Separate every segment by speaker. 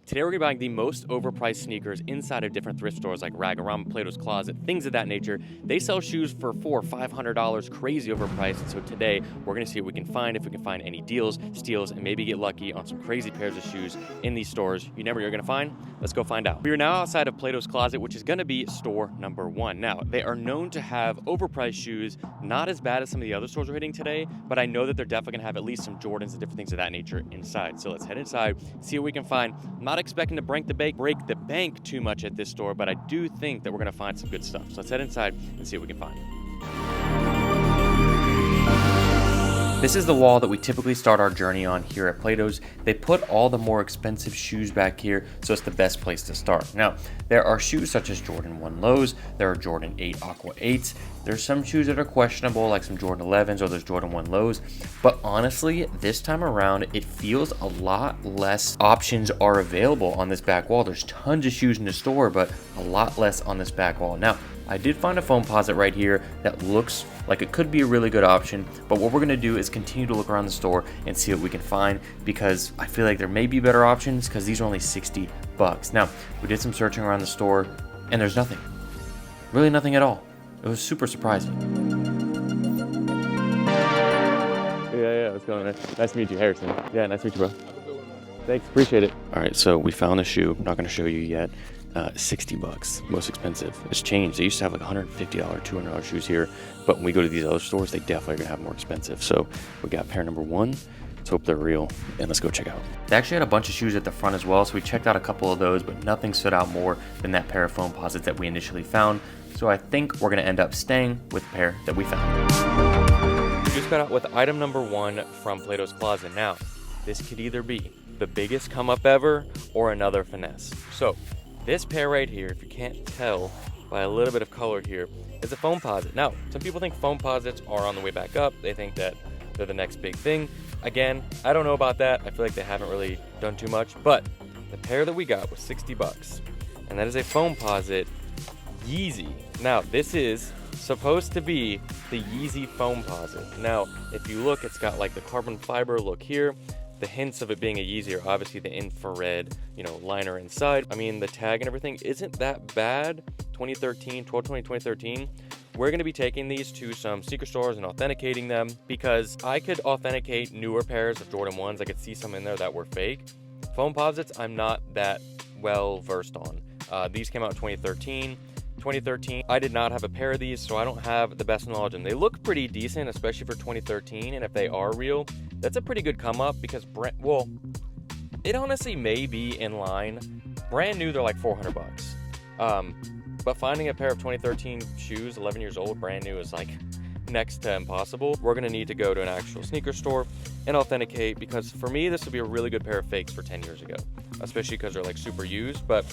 Speaker 1: Today we're gonna be buying the most overpriced sneakers inside of different thrift stores like Rag-A-Rama, Plato's Closet, things of that nature. They sell shoes for $400 or $500, crazy overpriced. And so today we're gonna see what we can find, if we can find any deals, steals, and maybe get lucky on some crazy pairs of shoes in these stores you never are gonna find. Let's go find out. We are now outside of Plato's Closet, which is gonna be store number 1. Now, they are known to have overpriced shoes, not as bad as some of the other stores we're hitting today, but I know that they're definitely gonna have at least some Jordans and different things of that nature inside. So let's head inside, see what we can find. I'm not expecting to break the bank too much at this store, but I do think that we're gonna find some good stuff. So let's head inside and see what we can find. This is the wall that we typically start our journey on here at Plato's. They put all the more expensive shoes back here, so it's the best place to start. Now, there are shoes such as Jordan 1 lows, there are Jordan 8 Aqua 8s, there's some shoes that are questionable like some Jordan 11s or there's Jordan 1 lows, but honestly, this time around, it feels a lot less options are available on this back wall. There's tons of shoes in the store, but a lot less on this back wall. Now, I did find a foam posit right here that looks like it could be a really good option, but what we're gonna do is continue to look around the store and see what we can find, because I feel like there may be better options because these are only 60 bucks. Now, we did some searching around the store and there's nothing, really nothing at all. It was super surprising. Yeah, what's going on? Nice to meet you, Harrison. Yeah, nice to meet you, bro. Thanks, appreciate it. All right, so we found a shoe. I'm not gonna show you yet. 60 bucks, most expensive. It's changed. They used to have like $150, $200 shoes here, but when we go to these other stores, they definitely are gonna have more expensive. So we got pair number 1. Let's hope they're real, and let's go check out. They actually had a bunch of shoes at the front as well, so we checked out a couple of those, but nothing stood out more than that pair of foam posits that we initially found. So I think we're gonna end up staying with the pair that we found. We just got out with item number 1 from Plato's Closet. Now, this could either be the biggest come up ever or another finesse. So this pair right here, if you can't tell by a little bit of color here, is a foam posit. Now, some people think foam posits are on the way back up. They think that they're the next big thing. Again, I don't know about that. I feel like they haven't really done too much, but the pair that we got was 60 bucks, and that is a foam posit Yeezy. Now, this is supposed to be the Yeezy foam posit. Now, if you look, it's got like the carbon fiber look here. The hints of it being a Yeezy are obviously the infrared, liner inside. I mean, the tag and everything isn't that bad. 2013, 2013. We're gonna be taking these to some sneaker stores and authenticating them, because I could authenticate newer pairs of Jordan 1s. I could see some in there that were fake. Foam posits, I'm not that well versed on. These came out in 2013. 2013, I did not have a pair of these, so I don't have the best knowledge, and they look pretty decent, especially for 2013, and if they are real, that's a pretty good come up, because it honestly may be in line. Brand new, they're like 400 bucks. But finding a pair of 2013 shoes, 11 years old, brand new, is like next to impossible. We're gonna need to go to an actual sneaker store and authenticate, because for me, this would be a really good pair of fakes for 10 years ago, especially because they're like super used, but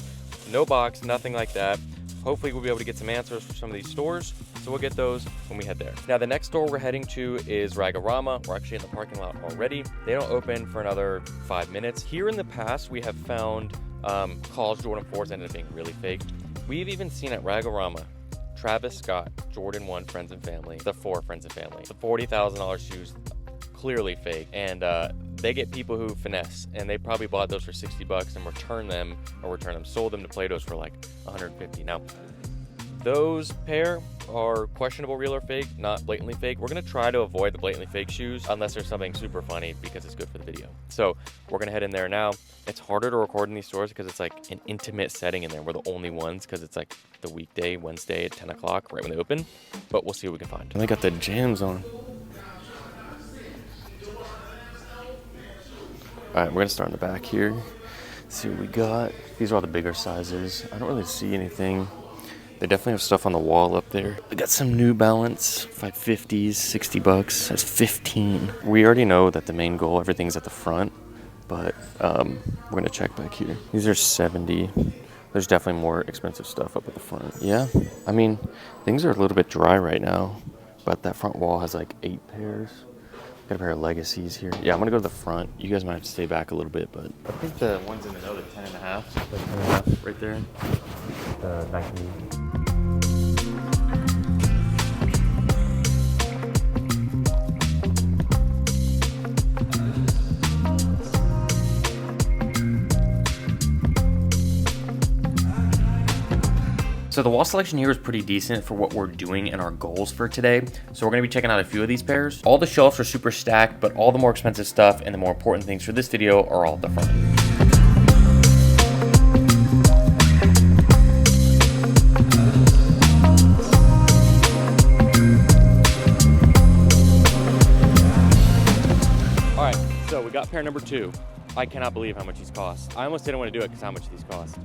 Speaker 1: no box, nothing like that. Hopefully we'll be able to get some answers from some of these stores, so we'll get those when we head there. Now, the next store we're heading to is Rag-A-Rama. We're actually in the parking lot already. They don't open for another 5 minutes. Here in the past, we have found college Jordan 4s ended up being really fake. We've even seen at Rag-A-Rama, Travis Scott, Jordan 1 Friends and Family, the 4 Friends and Family. The $40,000 shoes, clearly fake, and they get people who finesse, and they probably bought those for 60 bucks and sold them to Plato's for like 150. Now, those pair are questionable, real or fake, not blatantly fake. We're gonna try to avoid the blatantly fake shoes unless there's something super funny, because it's good for the video. So we're gonna head in there now. It's harder to record in these stores because it's like an intimate setting in there. We're the only ones, because it's like the weekday, Wednesday at 10 o'clock, right when they open. But we'll see what we can find. And they got the jams on. All right, we're gonna start in the back here. See what we got. These are all the bigger sizes. I don't really see anything. They definitely have stuff on the wall up there. We got some New Balance 550s, 60 bucks. That's 15. We already know that the main goal, everything's at the front, but we're gonna check back here. These are 70. There's definitely more expensive stuff up at the front. Yeah, I mean, things are a little bit dry right now, but that front wall has like 8 pairs. Got a pair of Legacies here. Yeah, I'm gonna go to the front. You guys might have to stay back a little bit, but I think the ones in the middle, the 10.5, right there. The Nike. So the wall selection here is pretty decent for what we're doing and our goals for today. So we're gonna be checking out a few of these pairs. All the shelves are super stacked, but all the more expensive stuff and the more important things for this video are all at the front. All right, so we got pair number 2. I cannot believe how much these cost. I almost didn't want to do it because how much these cost.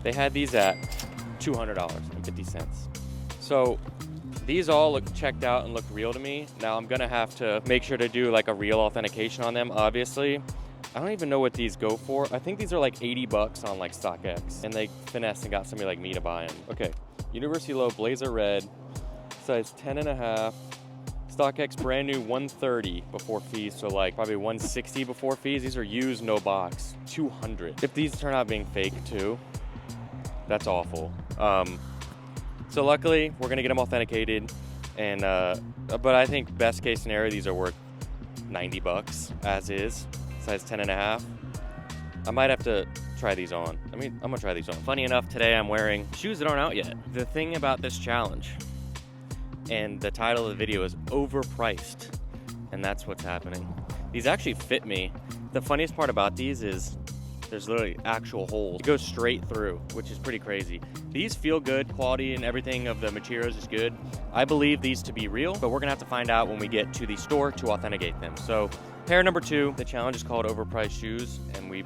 Speaker 1: They had these at $200.50. So these all look checked out and look real to me. Now I'm gonna have to make sure to do like a real authentication on them, obviously. I don't even know what these go for. I think these are like 80 bucks on like StockX, and they finessed and got somebody like me to buy them. Okay, University Low Blazer Red, size 10.5. StockX brand new 130 before fees, so like probably 160 before fees. These are used, no box, 200. If these turn out being fake too, that's awful. So luckily we're gonna get them authenticated, and but I think best case scenario these are worth 90 bucks as is, size 10.5. I might have to try these on. I mean, I'm gonna try these on. Funny enough, today I'm wearing shoes that aren't out yet. The thing about this challenge, and the title of the video is Overpriced, and that's what's happening. These actually fit me. The funniest part about these is there's literally actual holes. It goes straight through, which is pretty crazy. These feel good, quality and everything of the materials is good. I believe these to be real, but we're gonna have to find out when we get to the store to authenticate them. So pair number 2, the challenge is called Overpriced Shoes, and we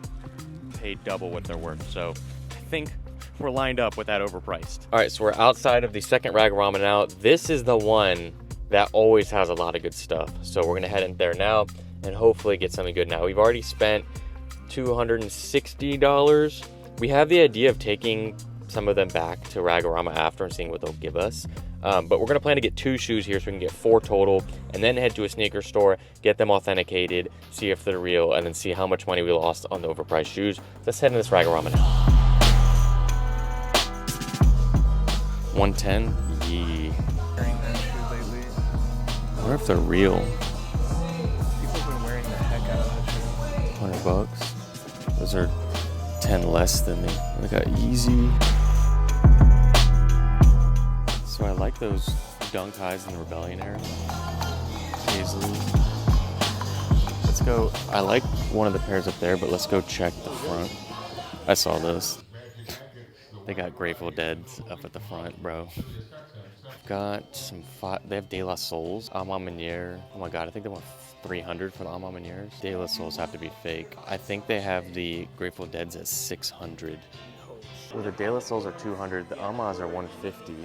Speaker 1: paid double what they're worth. So I think we're lined up with that overpriced. All right, so we're outside of the second Rag-A-Rama now. This is the one that always has a lot of good stuff. So we're gonna head in there now and hopefully get something good now. We've already spent $260. We have the idea of taking some of them back to Rag-A-Rama after and seeing what they'll give us. But we're gonna plan to get 2 shoes here so we can get 4 total, and then head to a sneaker store, get them authenticated, see if they're real, and then see how much money we lost on the overpriced shoes. Let's head in this Rag-A-Rama now. 110? Yee.
Speaker 2: Wearing that shoe lately.
Speaker 1: I wonder if they're real.
Speaker 2: People have been wearing the heck out of that shoe.
Speaker 1: 100 bucks. Those are 10 less than they got Easy. So I like those Dunk Highs and the Rebellion Air. Paisley. Let's go. I like one of the pairs up there, but let's go check the front. I saw those. They got Grateful Deads up at the front, bro. Got some they have De La Souls, Alma Maniere. Oh my god, I think they want 300 for the Alma Manieres. De La Souls have to be fake. I think they have the Grateful Deads at 600. Well, the De La Souls are 200, the Almas are 150.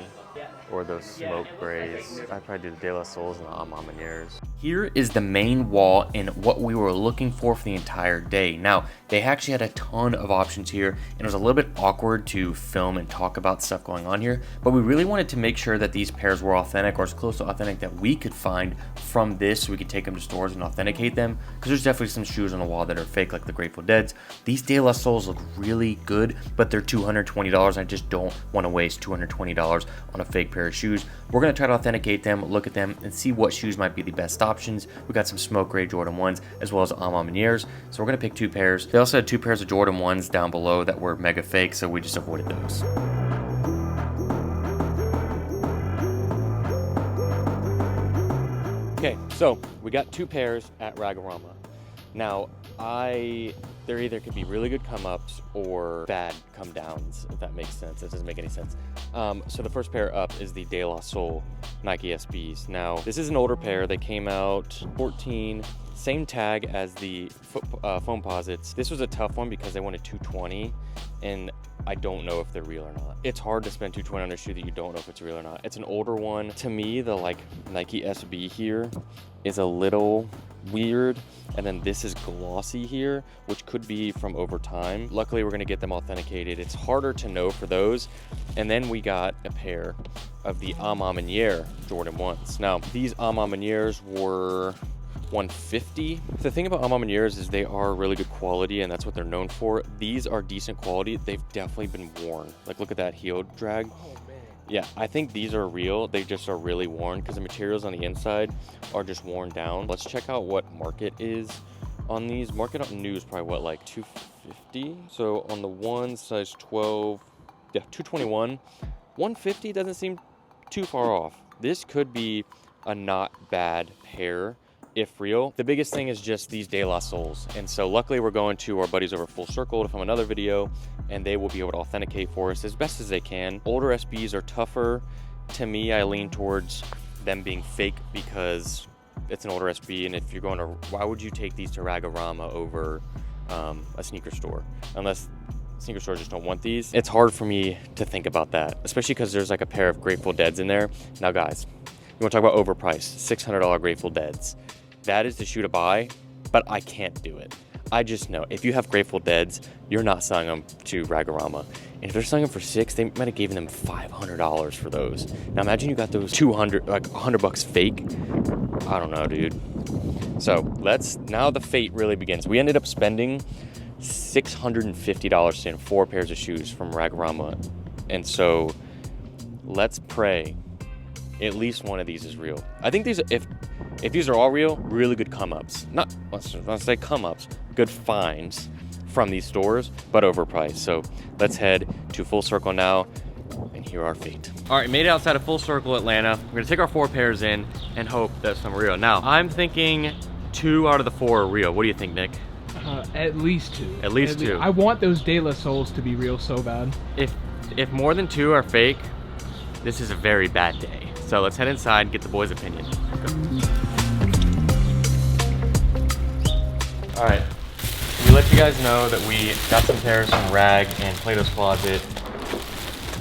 Speaker 1: Or those smoke grays. I'd probably do the De La Souls and the Alma Manieres. Here is the main wall and what we were looking for the entire day. Now, they actually had a ton of options here, and it was a little bit awkward to film and talk about stuff going on here, but we really wanted to make sure that these pairs were authentic, or as close to authentic that we could find from this, so we could take them to stores and authenticate them, because there's definitely some shoes on the wall that are fake, like the Grateful Deads. These De La Souls look really good, but they're $220, and I just don't want to waste $220 on a fake pair of shoes. We're going to try to authenticate them, look at them, and see what shoes might be the best options. We got some smoke gray Jordan 1s as well as Alma Manieres, so we're going to pick 2 pairs. They also had 2 pairs of Jordan 1s down below that were mega fake, so we just avoided those. Okay, so we got 2 pairs at Rag-A-Rama. Now, there either could be really good come-ups or bad come-downs, if that makes sense. That doesn't make any sense. So the first pair up is the De La Soul Nike SBs. Now, this is an older pair. They came out 14, same tag as the Foamposites. This was a tough one because they wanted 220, and I don't know if they're real or not. It's hard to spend 220 on a shoe that you don't know if it's real or not. It's an older one. To me, the Nike SB here is a little weird, and then this is glossy here, which could be from over time. Luckily, we're gonna get them authenticated. It's harder to know for those. And then we got a pair of the Alma Maniere Jordan 1s. Now, these Alma Manieres were 150. The thing about Alma Manieres is they are really good quality, and that's what they're known for. These are decent quality. They've definitely been worn. Like, look at that heel drag. Yeah, I think these are real. They just are really worn because the materials on the inside are just worn down. Let's check out what market is on these. Market up new is probably what, like 250? So on the one, size 12, yeah, 221. $150 doesn't seem too far off. This could be a not bad pair if real. The biggest thing is just these De La Souls. And so luckily we're going to our buddies over Full Circle to film another video, and they will be able to authenticate for us as best as they can. Older SBs are tougher. To me, I lean towards them being fake because it's an older SB, and if you're going to, why would you take these to Ragorama over a sneaker store? Unless sneaker stores just don't want these. It's hard for me to think about that, especially because there's like a pair of Grateful Deads in there. Now guys, you want to talk about overpriced, $600 Grateful Deads. That is the shoe to buy, but I can't do it. I just know if you have Grateful Deads, you're not selling them to Ragorama. And if they're selling them for $600, they might have given them $500 for those. Now imagine you got those 200, like $100 fake. I don't know, dude. So now the fate really begins. We ended up spending $650 in 4 pairs of shoes from Ragorama. And so let's pray at least one of these is real. I think these, if these are all real, really good come-ups. Not, let's say come-ups, good finds from these stores, but overpriced. So let's head to Full Circle now and hear our fate. All right, made it outside of Full Circle, Atlanta. We're gonna take our 4 pairs in and hope that some are real. Now, I'm thinking 2 out of the 4 are real. What do you think, Nick?
Speaker 3: At least 2.
Speaker 1: At least 2.
Speaker 3: I want those De La Souls to be real so bad.
Speaker 1: If more than 2 are fake, this is a very bad day. So let's head inside and get the boys' opinion. All right, we let you guys know that we got some pairs from Rag and Plato's Closet.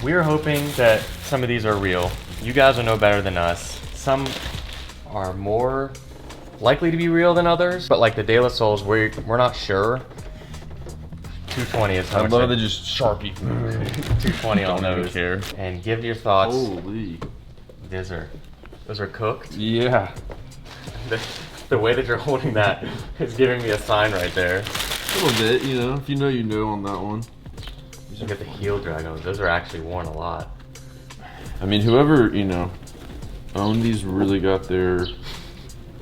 Speaker 1: We're hoping that some of these are real. You guys will know better than us. Some are more likely to be real than others, but like the De La Souls, we're not sure. 220 is how much.
Speaker 4: I love to just Sharpie.
Speaker 1: 220 on those.
Speaker 4: Care.
Speaker 1: And give your thoughts.
Speaker 4: Holy.
Speaker 1: Those are cooked.
Speaker 4: Yeah.
Speaker 1: The way that you're holding that is giving me a sign right there.
Speaker 4: A little bit, you know. If you know on that one.
Speaker 1: Look at the heel drag on those. Those are actually worn a lot.
Speaker 4: I mean, whoever, owned these really got their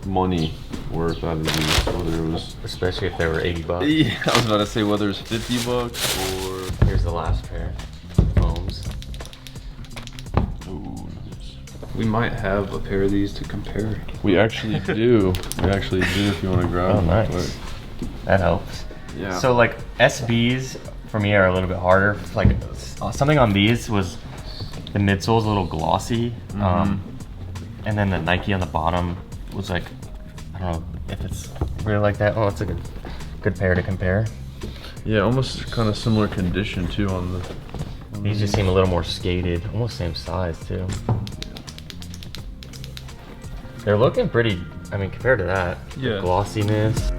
Speaker 4: money worth out of these, whether it was...
Speaker 1: Especially if they were 80 bucks.
Speaker 4: Yeah, I was about to say whether it's 50 bucks or...
Speaker 1: Here's the last pair. Foams.
Speaker 4: Ooh, nice.
Speaker 2: We might have a pair of these to compare.
Speaker 4: We actually do. We actually do if you want to grab
Speaker 1: Oh,
Speaker 4: them.
Speaker 1: nice. That helps.
Speaker 4: Yeah.
Speaker 1: So like SBs for me are a little bit harder. Like something on these was the midsole's a little glossy. And then the Nike on the bottom was like, I don't know if it's really like that. Oh, it's a good pair to compare.
Speaker 4: Yeah, almost kind of similar condition too on the...
Speaker 1: These just seem a little more skated, almost same size too. They're looking pretty, I mean, compared to that.
Speaker 4: Yeah.
Speaker 1: The glossiness.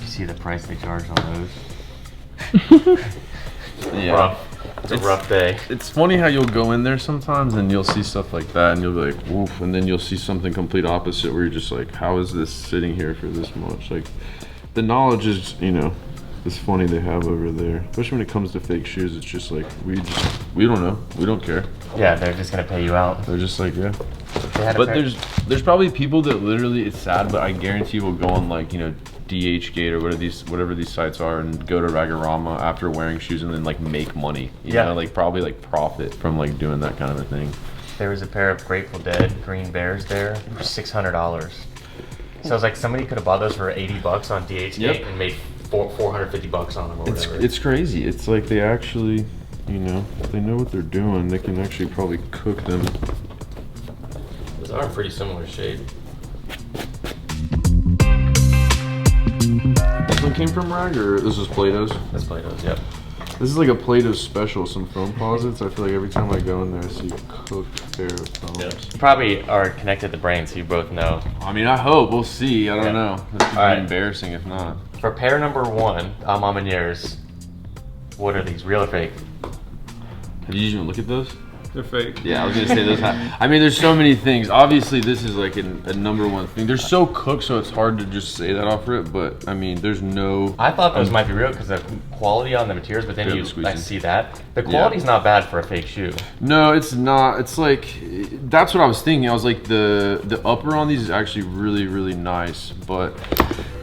Speaker 1: You see the price they charge on those?
Speaker 4: Yeah.
Speaker 1: Rough. It's a rough day.
Speaker 4: It's funny how you'll go in there sometimes and you'll see stuff like that and you'll be like, woof, and then you'll see something complete opposite where you're just like, how is this sitting here for this much? Like, the knowledge is, it's funny they have over there. Especially when it comes to fake shoes, it's just like, we don't know. We don't care.
Speaker 1: Yeah, they're just gonna pay you out.
Speaker 4: They're just like, yeah. But there's probably people that literally, it's sad, but I guarantee will go on like, DHgate or whatever these sites are and go to Ragorama after wearing shoes and then like make money. You know, like probably like profit from like doing that kind of a thing.
Speaker 1: There was a pair of Grateful Dead green bears there for $600. So it's like somebody could have bought those for 80 bucks on DHgate and made 450 bucks on them or whatever.
Speaker 4: It's crazy. It's like they actually, if they know what they're doing, they can actually probably cook them.
Speaker 1: Those are a pretty similar shape.
Speaker 4: This one came from Rag, or this is Plato's?
Speaker 1: That's Plato's, yep.
Speaker 4: This is like a Plato's special, some foam posits. I feel like every time I go in there, I see a cooked pair of foams.
Speaker 1: Yep. You probably are connected to brain, so you both know.
Speaker 4: I mean, I hope. We'll see. I don't know. This could be
Speaker 1: Alright.
Speaker 4: embarrassing if not.
Speaker 1: For pair number 1, Mom and yours, what are these, real or fake?
Speaker 4: Did you even look at those?
Speaker 2: They're fake.
Speaker 4: Yeah, I was gonna say those. I mean, there's so many things. Obviously, this is like a number one thing. They're so cooked, so it's hard to just say that off it. But I mean, there's no.
Speaker 1: I thought those might be real because of quality on the materials, but then I see that. The quality's not bad for a fake shoe.
Speaker 4: No, it's not. It's like, that's what I was thinking. I was like, the upper on these is actually really, really nice. But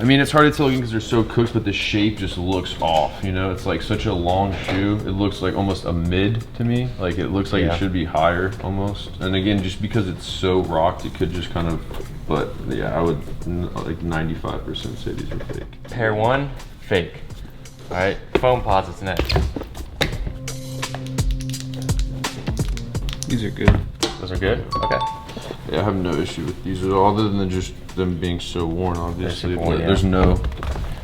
Speaker 4: I mean, it's hard to tell because they're so cooked, but the shape just looks off, you know? It's like such a long shoe. It looks like almost a mid to me. Like it looks like it should be higher almost. And again, just because it's so rocked, it could just kind of, but yeah, I would like 95% say these are fake.
Speaker 1: Pair 1, fake. All right, foam posits next.
Speaker 2: These are good.
Speaker 1: Those are good? Okay.
Speaker 4: Yeah, I have no issue with these at all, other than just them being so worn, obviously.
Speaker 1: Worn,
Speaker 4: but there's no.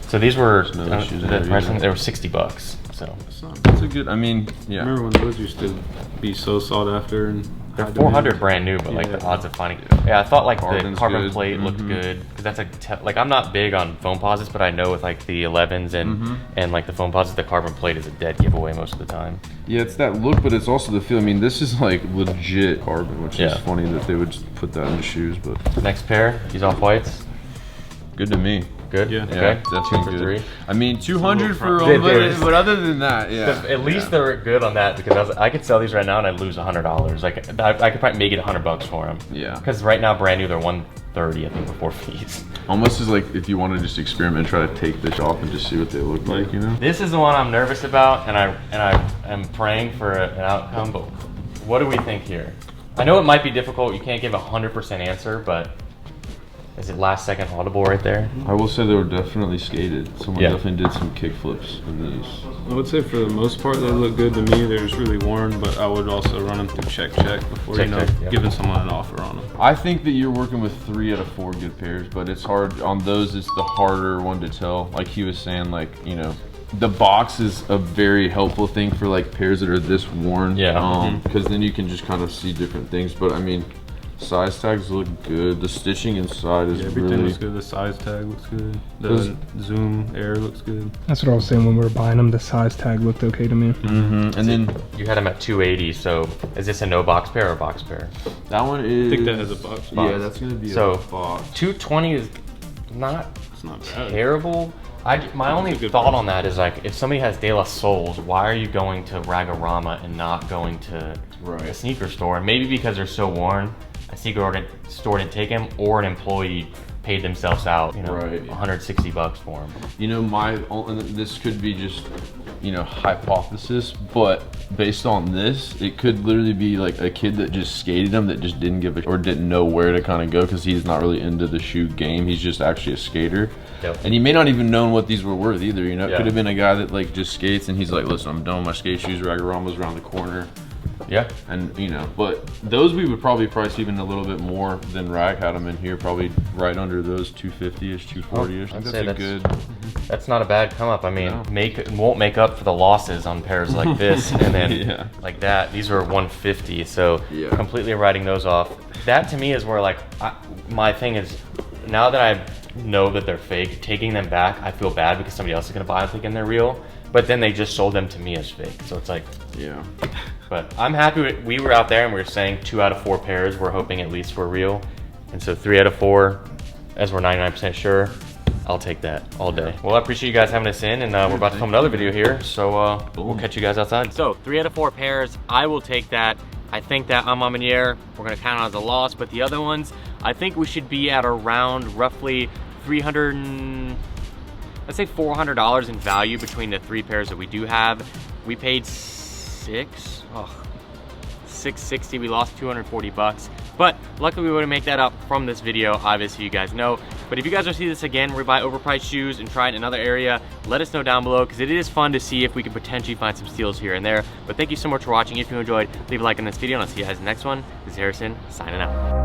Speaker 1: So these were,
Speaker 4: no issues
Speaker 1: the
Speaker 4: there
Speaker 1: price
Speaker 4: either.
Speaker 1: they were $60. So
Speaker 4: That's a good, I mean, yeah.
Speaker 2: Remember when those used to be so sought after and
Speaker 1: they're
Speaker 2: high
Speaker 1: 400
Speaker 2: demand?
Speaker 1: brand new, but like
Speaker 2: Yeah.
Speaker 1: the odds of finding. Yeah, I thought like the
Speaker 4: Carbon's
Speaker 1: carbon
Speaker 4: good.
Speaker 1: plate looked good because that's like I'm not big on foam posits, but I know with like the 11s and like the foam posits, the carbon plate is a dead giveaway most of the time.
Speaker 4: Yeah, it's that look, but it's also the feel. I mean, this is like legit carbon, which is
Speaker 1: Yeah.
Speaker 4: funny that they would just put that in the shoes, but
Speaker 1: Next pair, these off whites.
Speaker 4: good to me.
Speaker 1: Good.
Speaker 2: Yeah.
Speaker 1: Okay.
Speaker 4: Yeah,
Speaker 1: 2
Speaker 4: definitely
Speaker 1: for
Speaker 4: good.
Speaker 1: 3.
Speaker 4: I mean, 200 for
Speaker 1: They-
Speaker 4: them,
Speaker 1: they-
Speaker 4: but other than that, yeah.
Speaker 1: At least they're good on that because I could sell these right now and I'd lose $100. Like I could probably make it $100 for them.
Speaker 4: Yeah.
Speaker 1: Because right now, brand new, they're 130, I think, before fees.
Speaker 4: Almost as like if you want to just experiment, try to take this off and just see what they look like, you know?
Speaker 1: This is the one I'm nervous about, and I am praying for an outcome. But what do we think here? I know it might be difficult. You can't give a 100% answer, but is it last second audible right there?
Speaker 4: I will say they were definitely skated. Someone
Speaker 1: Yeah.
Speaker 4: definitely did some kick flips in these.
Speaker 2: I would say for the most part they look good to me. They're just really worn, but I would also run them through check before
Speaker 1: Check, yeah.
Speaker 2: giving someone an offer on them.
Speaker 4: I think that you're working with 3 out of 4 good pairs, but it's hard on those. It's the harder one to tell. Like he was saying, like, you know, the box is a very helpful thing for like pairs that are this worn.
Speaker 1: Yeah.
Speaker 4: Because then you can just kind of see different things. But I mean, size tags look good. The stitching inside is
Speaker 2: Everything
Speaker 4: really.
Speaker 2: looks good. The size tag looks good. The zoom air looks good.
Speaker 3: That's what I was saying when we were buying them. The size tag looked okay to me.
Speaker 4: And then
Speaker 1: You had them at 280. So is this a no box pair or a box pair?
Speaker 4: that one is.
Speaker 2: I think that has a box.
Speaker 4: Yeah, that's gonna be
Speaker 1: So,
Speaker 4: a box.
Speaker 1: 220 is not
Speaker 2: It's not bad.
Speaker 1: terrible. My only
Speaker 2: It's a good
Speaker 1: thought
Speaker 2: price.
Speaker 1: on that is like, if somebody has De La Souls, why are you going to Ragorama and not going to a sneaker store? And maybe because they're so worn, a sneaker store didn't take them, or an employee paid themselves out, you know,
Speaker 4: Right.
Speaker 1: $160 for them.
Speaker 4: You know, this could be just, you know, hypothesis, but based on this, it could literally be like a kid that just skated them that just didn't give a, or didn't know where to kind of go because he's not really into the shoe game. He's just actually a skater.
Speaker 1: Yep.
Speaker 4: And he may not even known what these were worth either, you know? It
Speaker 1: Yeah.
Speaker 4: could have been a guy that like just skates and he's like, listen, I'm done with my skate shoes, Ragorama's around the corner.
Speaker 1: Yeah.
Speaker 4: And you know, but those we would probably price even a little bit more than Rag had them in here, probably right under those 250-ish, 240-ish. I
Speaker 1: I'd
Speaker 4: think
Speaker 1: say
Speaker 4: that's a good.
Speaker 1: That's not a bad come up. I mean,
Speaker 4: No.
Speaker 1: won't make up for the losses on pairs like this and then
Speaker 4: Yeah.
Speaker 1: like that. These are 150, so
Speaker 4: Yeah.
Speaker 1: completely writing those off. That to me is where like my thing is, now that I know that they're fake, taking them back, I feel bad because somebody else is gonna buy them thinking they're real. But then they just sold them to me as fake, so it's like.
Speaker 4: Yeah.
Speaker 1: But I'm happy we were out there and we were saying 2 out of 4 pairs we're hoping at least were real. And so 3 out of 4, as we're 99% sure, I'll take that all day. Well, I appreciate you guys having us in, and we're about to film another video here, so we'll catch you guys outside. So 3 out of 4 pairs, I will take that. I think that I'm on Manier, we're gonna count it as a loss, but the other ones, I think we should be at around roughly let's say $400 in value between the 3 pairs that we do have. We paid $660, we lost 240 bucks. But luckily we were able to make that up from this video, obviously you guys know. But if you guys want to see this again, where we buy overpriced shoes and try it in another area, let us know down below, because it is fun to see if we can potentially find some steals here and there. But thank you so much for watching. If you enjoyed, leave a like on this video, and I'll see you guys in the next one. This is Harrison, signing out.